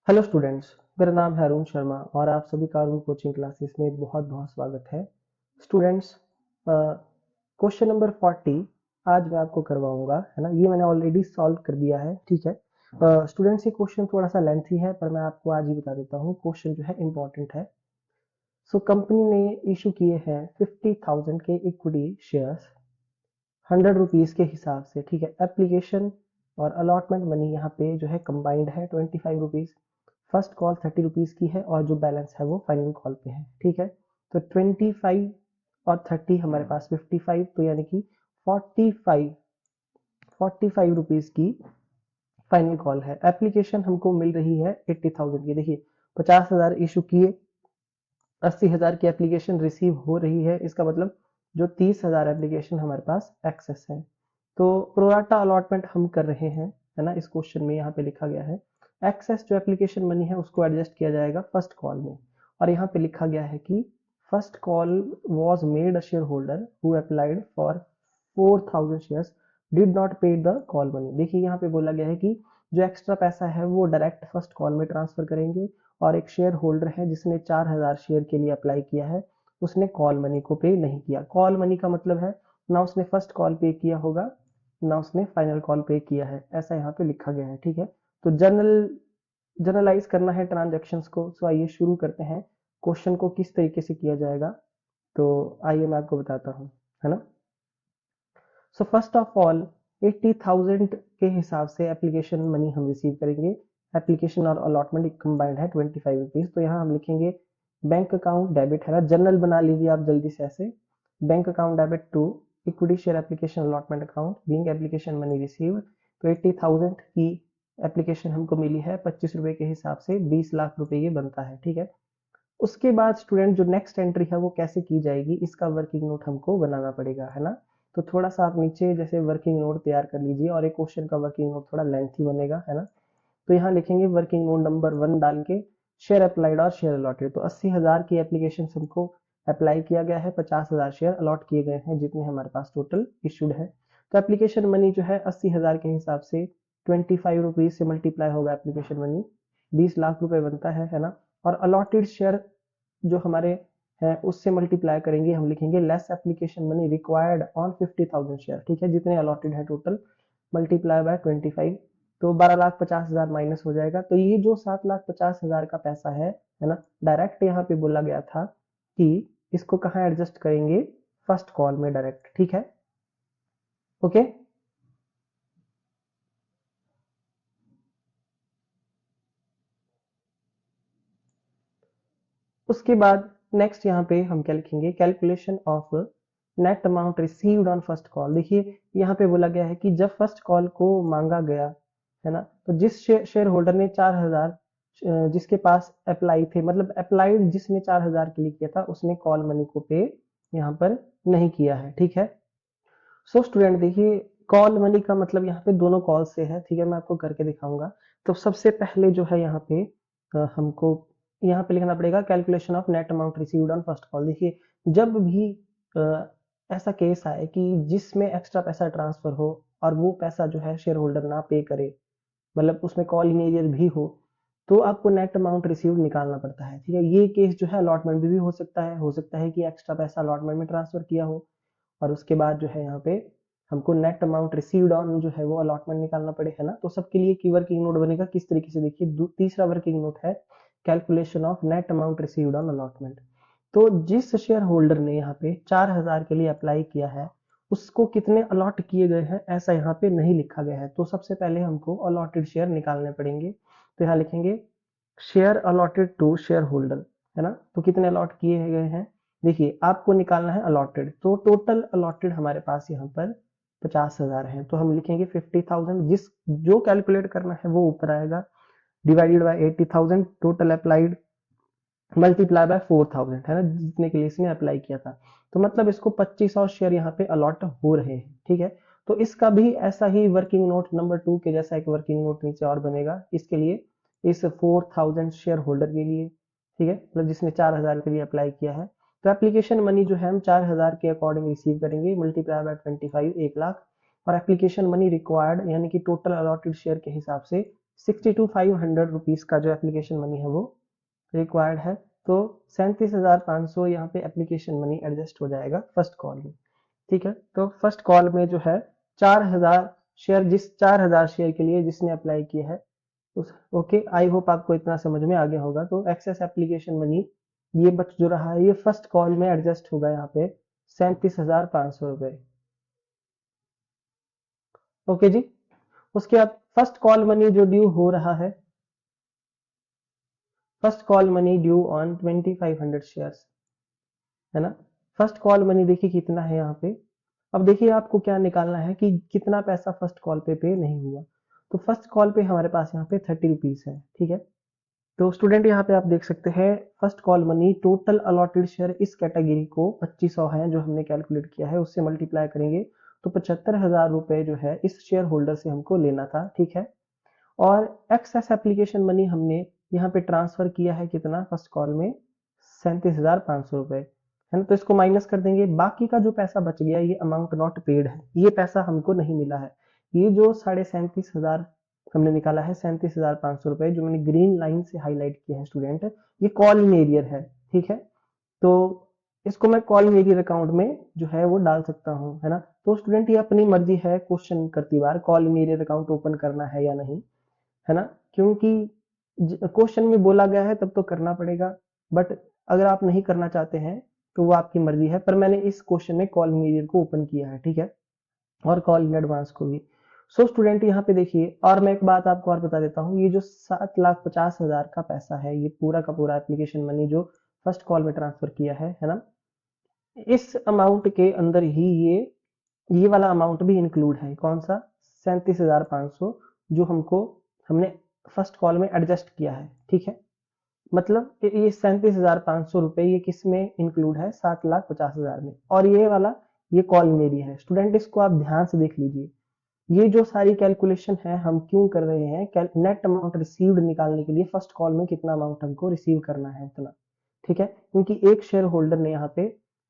Hello students, मेरा नाम है अरुण शर्मा और आप सभी का अरुण कोचिंग क्लासेस में बहुत बहुत स्वागत है। स्टूडेंट्स, क्वेश्चन नंबर 40 आज मैं आपको करवाऊंगा, है ना। ये मैंने ऑलरेडी सॉल्व कर दिया है, ठीक है। स्टूडेंट्स, ये क्वेश्चन थोड़ा सा लेंथी है पर मैं आपको आज ही बता देता हूँ। क्वेश्चन जो है इंपॉर्टेंट है। सो कंपनी ने इशू किए हैं 50,000 के इक्विटी शेयर्स 100 रुपीज के हिसाब से, ठीक है। एप्लीकेशन और अलॉटमेंट मनी यहाँ पे जो है कंबाइंड है 25 रुपीज। फर्स्ट कॉल 30 रुपीज की है और जो बैलेंस है वो फाइनल कॉल पे है, ठीक है। तो 25 और 30 हमारे पास 55, तो यानी कि 45 रुपीज की फाइनल कॉल है। एप्लीकेशन हमको मिल रही है 80,000 की। देखिए, 50,000 इशू किए, 80,000 की एप्लीकेशन रिसीव हो रही है, इसका मतलब जो 30,000 एप्लीकेशन हमारे पास एक्सेस है। तो प्रोराटा अलॉटमेंट हम कर रहे हैं, है ना। इस क्वेश्चन में यहाँ पे लिखा गया है एक्सेस जो एप्लीकेशन मनी है उसको एडजस्ट किया जाएगा फर्स्ट कॉल में। और यहाँ पे लिखा गया है कि first call was made a share holder who applied for 4,000 shares did not पे द कॉल मनी। देखिए, यहाँ पे बोला गया है कि जो एक्स्ट्रा पैसा है वो डायरेक्ट फर्स्ट कॉल में ट्रांसफर करेंगे और एक शेयर होल्डर है जिसने 4,000 शेयर के लिए अप्लाई किया है, उसने कॉल मनी को पे नहीं किया। कॉल मनी का मतलब है ना उसने फर्स्ट कॉल पे किया होगा ना उसने फाइनल कॉल पे किया है, ऐसा यहाँ पे लिखा गया है, ठीक है। तो जनरलाइज करना है ट्रांजेक्शन्स को। सो आइए शुरू करते हैं। क्वेश्चन को किस तरीके से किया जाएगा, तो आइए मैं आपको बताता हूँ, है ना। सो फर्स्ट ऑफ ऑल 80,000 के हिसाब से एप्लीकेशन मनी हम रिसीव करेंगे। एप्लीकेशन और अलॉटमेंट कंबाइंड है 25 रुपीज। तो यहाँ हम लिखेंगे बैंक अकाउंट डेबिट, है ना। जनरल बना लीजिए आप जल्दी से ऐसे। Bank account debit to equity share application allotment account being application money receive. तो 80,000 की एप्लीकेशन हमको मिली है, 25 रुपए के हिसाब से 20 लाख रुपए ये बनता है, ठीक है। उसके बाद स्टूडेंट जो नेक्स्ट एंट्री है वो कैसे की जाएगी, इसका वर्किंग नोट हमको बनाना पड़ेगा, है ना। तो थोड़ा सा आप नीचे जैसे वर्किंग नोट तैयार कर लीजिए और एक क्वेश्चन का वर्किंग नोट थोड़ा लेंथी बनेगा, है ना। तो यहाँ लिखेंगे वर्किंग नोट नंबर 1 डाल के शेयर अप्लाइड और शेयर अलॉटेड। तो 80,000 की एप्लीकेशन हमको अप्लाई किया गया है, 50,000 शेयर अलॉट किए गए हैं जितने हमारे पास टोटल इशूड है। तो एप्लीकेशन मनी जो है 80,000 के हिसाब से 25 रुपीज से मल्टीप्लाई होगा एप्लीकेशन मनी, 20 लाख रुपए बनता है ना। और अलॉटेड शेयर जो हमारे हैं उससे मल्टीप्लाई करेंगे, हम लिखेंगे less application money required on 50,000 share, ठीक है। जितने अलॉटेड है टोटल मल्टीप्लाई बाय 25, तो 12,50,000 माइनस हो जाएगा। तो ये जो 7,50,000 का पैसा है ना, डायरेक्ट यहाँ पे बोला गया था कि इसको कहाँ एडजस्ट करेंगे, फर्स्ट कॉल में डायरेक्ट, ठीक है। ओके, उसके बाद नेक्स्ट यहाँ पे हम क्या लिखेंगे, calculation of net amount received on first call. देखिए, यहाँ पे बोला गया है कि जब फर्स्ट कॉल को मांगा गया, है ना, तो जिस शेयर होल्डर ने 4,000 जिसके पास अप्लाई थे, मतलब अप्लाइड जिसने 4,000 के लिए किया था उसने कॉल मनी को पे यहाँ पर नहीं किया है, ठीक है। सो स्टूडेंट देखिए, कॉल मनी का मतलब यहाँ पे दोनों कॉल से है, ठीक है। मैं आपको करके दिखाऊंगा। तो सबसे पहले जो है यहाँ पे हमको यहाँ पे लिखना पड़ेगा calculation of net amount received on first call. देखिए, जब भी अ, ऐसा केस आए कि जिसमें एक्स्ट्रा पैसा ट्रांसफर हो और वो पैसा जो है शेयर होल्डर ना पे करे, मतलब उसमें कॉल इन एरियर भी हो, तो आपको नेट अमाउंट रिसीव्ड निकालना पड़ता है, ठीक है। ये केस जो है अलॉटमेंट भी हो सकता है, कि एक्स्ट्रा पैसा अलॉटमेंट में ट्रांसफर किया हो और उसके बाद जो है यहाँ पे हमको नेट अमाउंट रिसीव्ड ऑन जो है वो अलॉटमेंट निकालना पड़े, है ना। तो सबके लिए की वर्किंग नोट बनेगा किस तरीके से, देखिए तीसरा वर्किंग नोट है calculation of net amount received on allotment. तो जिस शेयर होल्डर ने यहाँ पे 4,000 के लिए अप्लाई किया है उसको कितने अलॉट किए गए हैं ऐसा यहाँ पे नहीं लिखा गया है। तो सबसे पहले हमको अलॉटेड शेयर निकालने पड़ेंगे। तो यहाँ लिखेंगे share allotted to share holder, है ना। तो कितने अलॉट किए गए हैं, देखिए आपको निकालना है अलॉटेड। तो टोटल अलॉटेड हमारे पास यहाँ पर 50,000 है। तो हम लिखेंगे 50,000, जिस जो कैलकुलेट करना है वो ऊपर आएगा, divided by 80,000 total applied multiply by 4,000, है ना, जितने के लिए इसने अप्लाई किया था। तो मतलब इसको 2500 शेयर यहाँ पे अलॉट हो रहे हैं, ठीक है। तो इसका भी ऐसा ही वर्किंग नोट नंबर 2 के जैसा एक वर्किंग नोट नीचे और बनेगा इसके लिए, इस 4,000 शेयर होल्डर के लिए, ठीक है, मतलब जिसने 4,000 के लिए अप्लाई किया है। तो एप्लीकेशन मनी जो है हम 4,000 के अकॉर्डिंग रिसीव करेंगे, मल्टीप्लाई बाय 25 1 लाख। और एप्लीकेशन मनी रिक्वायर्ड यानी कि टोटल अलॉटेड शेयर के हिसाब से 62,500 रुपीज का जो एप्लीकेशन मनी है वो रिक्वायर्ड है। तो 37,500 यहाँ पे एप्लीकेशन मनी एडजस्ट हो जाएगा फर्स्ट कॉल में। ठीक है, तो फर्स्ट कॉल में जो है 4,000 शेयर, जिस 4,000 शेयर के लिए जिसने अप्लाई किया है उस, ओके, आई होप आपको इतना समझ में आ गया होगा। तो एक्सेस एप्लीकेशन मनी ये बच जो रहा है ये फर्स्ट कॉल में एडजस्ट होगा यहाँ पे 37,500 रुपए। ओके जी, उसके बाद फर्स्ट कॉल मनी जो ड्यू हो रहा है, first call money due on 2500 shares, है ना। फर्स्ट कॉल मनी देखिए कितना है यहाँ पे। अब देखिए आपको क्या निकालना है कि कितना पैसा फर्स्ट कॉल पे नहीं हुआ। तो फर्स्ट कॉल पे हमारे पास यहाँ पे 30 रुपीज है। ठीक है, तो स्टूडेंट यहाँ पे आप देख सकते हैं first call money total allotted share इस कैटेगरी को 2500 है जो हमने कैलकुलेट किया है, उससे मल्टीप्लाई करेंगे तो 75,000 रुपए जो है इस शेयर होल्डर से हमको लेना था। ठीक है, और एक्सेस एप्लीकेशन मनी हमने यहाँ पे ट्रांसफर किया है कितना फर्स्ट कॉल में 37,500 रुपए, है ना। तो इसको माइनस कर देंगे, बाकी का जो पैसा बच गया ये अमाउंट नॉट पेड है, ये पैसा हमको नहीं मिला है। ये जो 37,500 हमने निकाला है 37,500 रुपए जो मैंने ग्रीन लाइन से हाईलाइट किया है स्टूडेंट, ये कॉल इन एरियर है। ठीक है, तो इसको मैं कॉल इन एरियर अकाउंट में जो है वो डाल सकता हूँ, है ना। तो स्टूडेंट ये अपनी मर्जी है क्वेश्चन करती बार call in arrear account open करना है या नहीं, है ना, क्योंकि क्वेश्चन में बोला गया है तब तो करना पड़ेगा। बट अगर आप नहीं करना चाहते हैं तो वो आपकी मर्जी है, पर मैंने इस क्वेश्चन में कॉल मीडियर को ओपन किया है। ठीक है, और कॉल इन एडवांस को भी। सो स्टूडेंट यहाँ पे देखिए, और मैं एक बात आपको और बता देता हूँ, ये जो 7,50,000 का पैसा है ये पूरा का पूरा एप्लीकेशन मनी जो फर्स्ट कॉल में ट्रांसफर किया है ना, इस अमाउंट के अंदर ही ये वाला अमाउंट भी इंक्लूड है। कौन सा? 37,500 जो हमने फर्स्ट कॉल में एडजस्ट किया है। ठीक है, मतलब ये 37,500 रुपए ये किस में इंक्लूड है? 7,50,000 में। और ये वाला ये कॉल मेरी है। स्टूडेंट इसको आप ध्यान से देख लीजिए, ये जो सारी कैलकुलेशन है हम क्यों कर रहे हैं? नेट अमाउंट रिसीव्ड निकालने के लिए फर्स्ट कॉल में कितना अमाउंट हमको रिसीव करना है उतना। ठीक है, क्योंकि एक शेयर होल्डर ने यहाँ पे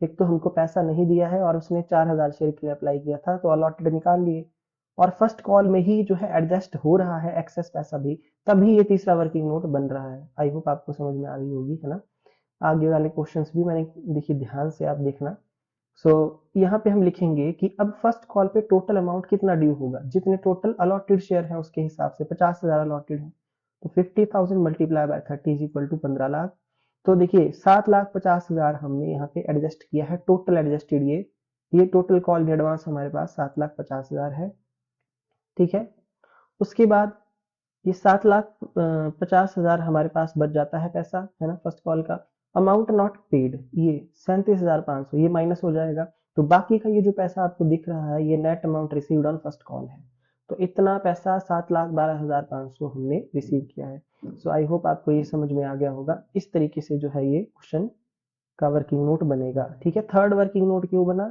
एक तो हमको पैसा नहीं दिया है और उसने 4,000 शेयर के लिए अप्लाई किया था तो अलॉटेड निकाल लिए, और फर्स्ट कॉल में ही जो है एडजस्ट हो रहा है एक्सेस पैसा भी, तभी ये तीसरा वर्किंग नोट बन रहा है। आई होप आपको समझ में आ रही होगी, है ना। आगे वाले क्वेश्चंस भी मैंने देखिए ध्यान से आप देखना। सो यहाँ पे हम लिखेंगे कि अब फर्स्ट कॉल पे टोटल अमाउंट कितना ड्यू होगा, जितने टोटल अलॉटेड शेयर है उसके हिसाब से 50,000 अलॉटेड है, तो 50,000 multiply by 30 is equal to 15 lakh. तो देखिए 7,50,000 हमने यहाँ पे एडजस्ट किया है, टोटल एडजस्टेड ये टोटल कॉल इन एडवांस हमारे पास 7,50,000 है। ठीक है, उसके बाद ये 7,50,000 हमारे पास बच जाता है पैसा, है ना, फर्स्ट कॉल का। अमाउंट नॉट पेड ये 37,500 ये माइनस हो जाएगा, तो बाकी का ये जो पैसा आपको दिख रहा है ये net amount received on first call है। तो इतना पैसा 7,12,500 हमने रिसीव किया है। सो आई होप आपको ये समझ में आ गया होगा। इस तरीके से जो है ये क्वेश्चन का वर्किंग नोट बनेगा। ठीक है, थर्ड वर्किंग नोट क्यों बना?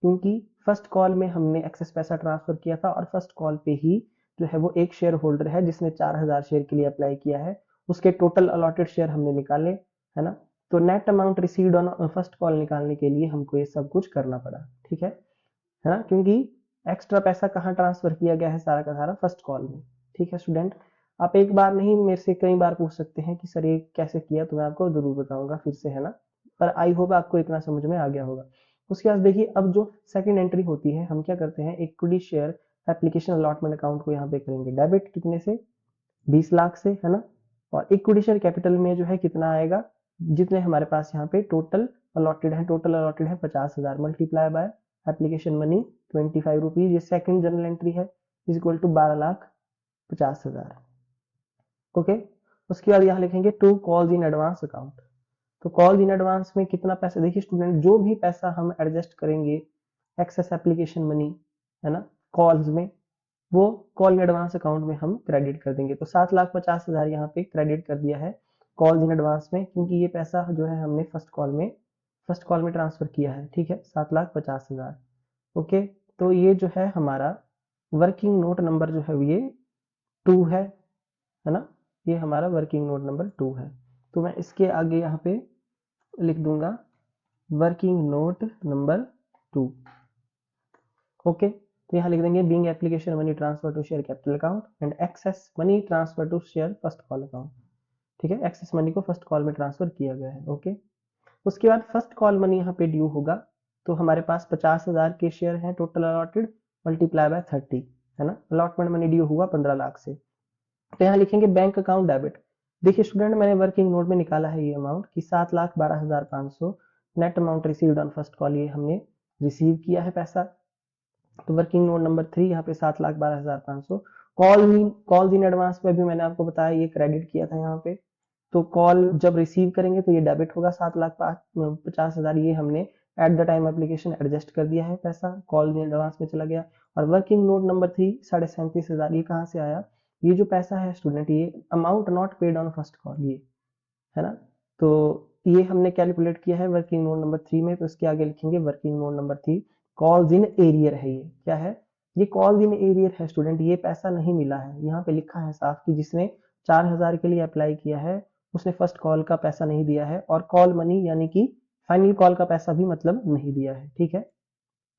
क्योंकि फर्स्ट कॉल में हमने एक्सेस पैसा ट्रांसफर किया था और फर्स्ट कॉल पे ही जो है वो एक शेयर होल्डर है जिसने 4,000 शेयर के लिए अप्लाई किया है, उसके टोटल अलॉटेड शेयर हमने निकाले, है ना। तो net amount received on first call निकालने के लिए हमको ये सब कुछ करना पड़ा। ठीक है ना, क्योंकि एक्स्ट्रा पैसा कहाँ ट्रांसफर किया गया है? सारा का सारा फर्स्ट कॉल में। ठीक है स्टूडेंट, आप एक बार नहीं मेरे से कई बार पूछ सकते हैं कि सर ये कैसे किया, तो मैं आपको जरूर बताऊंगा फिर से, है ना। पर आई होप आपको इतना समझ में आ गया होगा। उसके बाद देखिए अब जो सेकंड एंट्री होती है हम क्या करते हैं, equity share application allotment account को यहाँ पे करेंगे डेबिट, कितने से? 20 लाख से, है ना। और इक्विटी शेयर कैपिटल में जो है कितना आएगा? जितने हमारे पास यहाँ पे टोटल अलॉटेड है 50,000 multiply by application money 25 rupees, ये सेकंड जनरल एंट्री है, इज इक्वल टू 12,50,000। ओके, उसके बाद यहाँ लिखेंगे to calls in advance account. तो कॉल इन एडवांस में कितना पैसा? देखिए स्टूडेंट जो भी पैसा हम एडजस्ट करेंगे एक्सेस एप्लीकेशन मनी, है ना, कॉल्स में, वो कॉल इन एडवांस अकाउंट में हम क्रेडिट कर देंगे। तो 7,50,000 यहाँ पे क्रेडिट कर दिया है कॉल्स इन एडवांस में, क्योंकि ये पैसा जो है हमने फर्स्ट कॉल में ट्रांसफर किया है। ठीक है, 7,50,000। ओके, तो ये जो है हमारा वर्किंग नोट नंबर जो है ये 2 है ना, ये हमारा वर्किंग नोट नंबर 2 है। तो मैं इसके आगे यहाँ पे लिख दूंगा वर्किंग नोट नंबर 2। ओके, तो यहाँ लिख देंगे being application money transfer to share capital account and excess money transfer to share first call account. ठीक है, एक्सेस मनी को फर्स्ट कॉल में ट्रांसफर किया गया है। ओके, उसके बाद फर्स्ट कॉल मनी यहाँ पे ड्यू होगा, तो हमारे पास 50,000 के शेयर हैं टोटल अलॉटेड, मल्टीप्लाई बाय 30, है ना। अलॉटमेंट मनी ड्यू हुआ 15 लाख से, तो यहाँ लिखेंगे बैंक अकाउंट डेबिट। देखिए स्टूडेंट, मैंने वर्किंग नोट में निकाला है ये अमाउंट कि 7,12,500 net amount received on first call, ये हमने रिसीव किया है पैसा। तो वर्किंग नोट नंबर 3 यहाँ पे 7,12,500। कॉल्स इन एडवांस में भी मैंने आपको बताया ये क्रेडिट किया था यहाँ पे। तो कॉल जब रिसीव करेंगे तो ये डेबिट होगा 7,50,000, ये हमने at the time application adjust कर दिया है पैसा, कॉल इन एडवांस में चला गया। और वर्किंग नोट नंबर 3 37,500, ये कहाँ से आया? ये जो पैसा है स्टूडेंट, ये amount not paid on first call, ये है ना। तो ये हमने कैलकुलेट किया है वर्किंग नोट नंबर 3 में। तो इसके आगे लिखेंगे working note number 3, calls in arrear है। ये क्या है? ये कॉल्स इन एरियर है स्टूडेंट, ये पैसा नहीं मिला है। यहाँ पे लिखा है साफ कि जिसने 4,000 के लिए अप्लाई किया है उसने फर्स्ट कॉल का पैसा नहीं दिया है, और कॉल मनी यानी कि फाइनल कॉल का पैसा भी मतलब नहीं दिया है। ठीक है,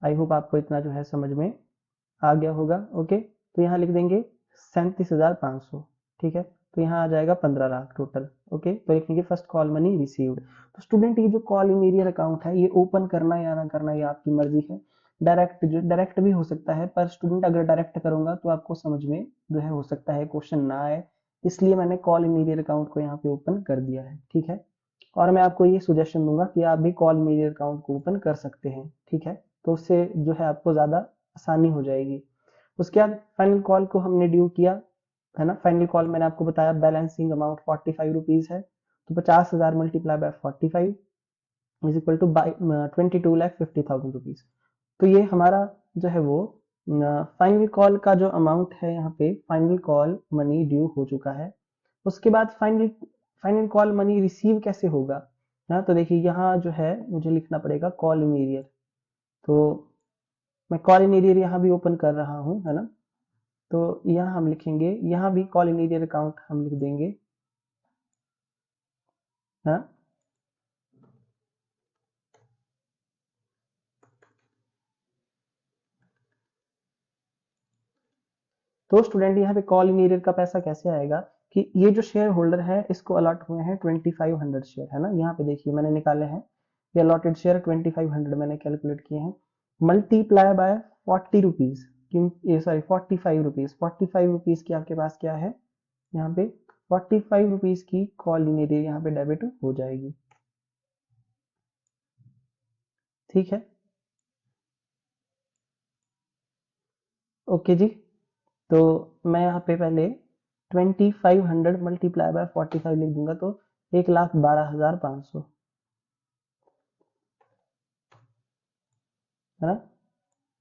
आई होप आपको इतना जो है समझ में आ गया होगा। ओके, तो यहाँ लिख देंगे 37,500। ठीक है, तो यहाँ आ जाएगा 15 लाख टोटल। ओके, तो लिखेंगे फर्स्ट कॉल मनी रिसीव्ड। तो स्टूडेंट, ये जो कॉल इन एरियर अकाउंट है, ये ओपन करना या ना करना ये आपकी मर्जी है। डायरेक्ट भी हो सकता है, पर स्टूडेंट अगर डायरेक्ट करूंगा तो आपको समझ में जो है हो सकता है क्वेश्चन ना आए, इसलिए मैंने कॉल इन एरियर अकाउंट को यहाँ पे ओपन कर दिया है। ठीक है, और मैं आपको ये सुजेशन दूंगा कि आप भी कॉल इन एरियर अकाउंट को ओपन कर सकते हैं। ठीक है, तो उससे जो है आपको ज्यादा आसानी हो जाएगी। उसके बाद फाइनल कॉल को हमने ड्यू किया, है ना। फाइनल कॉल मैंने आपको बताया बैलेंसिंग अमाउंट 45 रुपीज है, तो 50,000 multiply by 45 is equal to 22,50,000 rupees. तो ये हमारा जो है वो फाइनल कॉल का जो अमाउंट है, यहाँ पे फाइनल कॉल मनी ड्यू हो चुका है। उसके बाद फाइनल कॉल मनी रिसीव कैसे होगा ना, तो देखिए यहाँ जो है मुझे लिखना पड़ेगा कॉल इन एरियर। तो मैं कॉल इन एरियर यहाँ भी ओपन कर रहा हूँ, है ना। तो यहाँ हम लिखेंगे, यहाँ भी कॉल इन एरियर अकाउंट हम लिख देंगे, है ना। तो स्टूडेंट यहाँ पे कॉल इन एरियर का पैसा कैसे आएगा कि ये जो शेयर होल्डर है इसको अलॉट हुए हैं 2500 शेयर, है ना। यहाँ पे देखिए मैंने निकाले हैं ये अलॉटेड शेयर 2500 मैंने कैलकुलेट किए हैं, मल्टीप्लाई बाय 40 रुपीज, क्यों ये सॉरी 45 रुपीज, 45 रुपीज की आपके पास क्या है यहाँ पे 45 रुपीज की कॉल इन एरियर यहाँ पे डेबिट हो जाएगी। ठीक है, ओके जी। तो मैं यहाँ पे पहले 2500 मल्टीप्लाई बाय 45 लिख दूंगा, तो 1,12,500, है ना।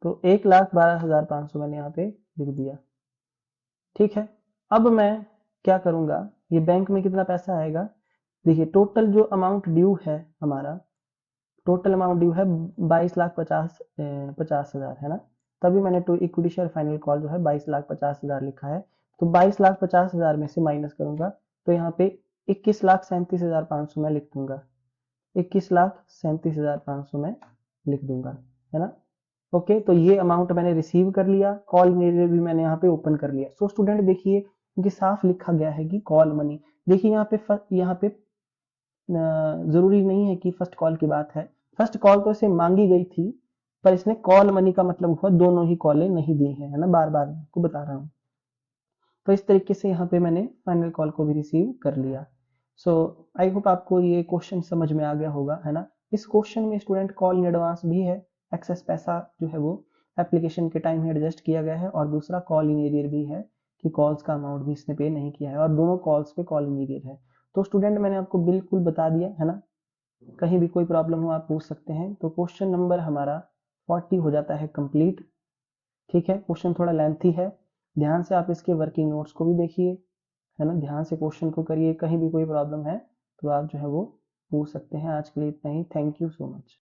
तो 1,12,500 मैंने यहाँ पे लिख दिया। ठीक है, अब मैं क्या करूंगा, ये बैंक में कितना पैसा आएगा, देखिए टोटल जो अमाउंट ड्यू है हमारा, टोटल अमाउंट ड्यू है 22,50,000 है ना। तभी मैंने to equity share final call जो है 22,50,000 लिखा है। तो 22,50,000 में से माइनस करूंगा, तो यहाँ पे 21,37,500 में लिख दूंगा, 21,37,500 में लिख दूंगा, है ना। ओके, तो ये अमाउंट मैंने रिसीव कर लिया, कॉल मेरे भी मैंने यहाँ पे ओपन कर लिया। सो स्टूडेंट देखिए, क्योंकि साफ लिखा गया है कि कॉल मनी, देखिए यहाँ पे जरूरी नहीं है कि फर्स्ट कॉल की बात है, फर्स्ट कॉल तो इसे मांगी गई थी, पर इसने कॉल मनी का मतलब हुआ दोनों ही कॉलें नहीं दी है ना, बार बार आपको बता रहा हूँ। तो इस तरीके से यहाँ पे मैंने फाइनल कॉल को भी रिसीव कर लिया। सो आई होप आपको ये क्वेश्चन समझ में आ गया होगा, है ना। इस क्वेश्चन में स्टूडेंट कॉल इन एडवांस भी है, एक्सेस पैसा जो है वो एप्लीकेशन के टाइम ही एडजस्ट किया गया है, और दूसरा कॉल इन एरियर भी है कि कॉल्स का अमाउंट भी इसने पे नहीं किया है, और दोनों कॉल्स पे कॉल इन एरियर है। तो स्टूडेंट मैंने आपको बिल्कुल बता दिया, है ना। कहीं भी कोई प्रॉब्लम हो आप पूछ सकते हैं। तो क्वेश्चन नंबर हमारा 40 हो जाता है कंप्लीट। ठीक है, क्वेश्चन थोड़ा लेंथी है, ध्यान से आप इसके वर्किंग नोट्स को भी देखिए, है ना। ध्यान से क्वेश्चन को करिए, कहीं भी कोई प्रॉब्लम है तो आप जो है वो पूछ सकते हैं। आज के लिए इतना ही, थैंक यू सो मच।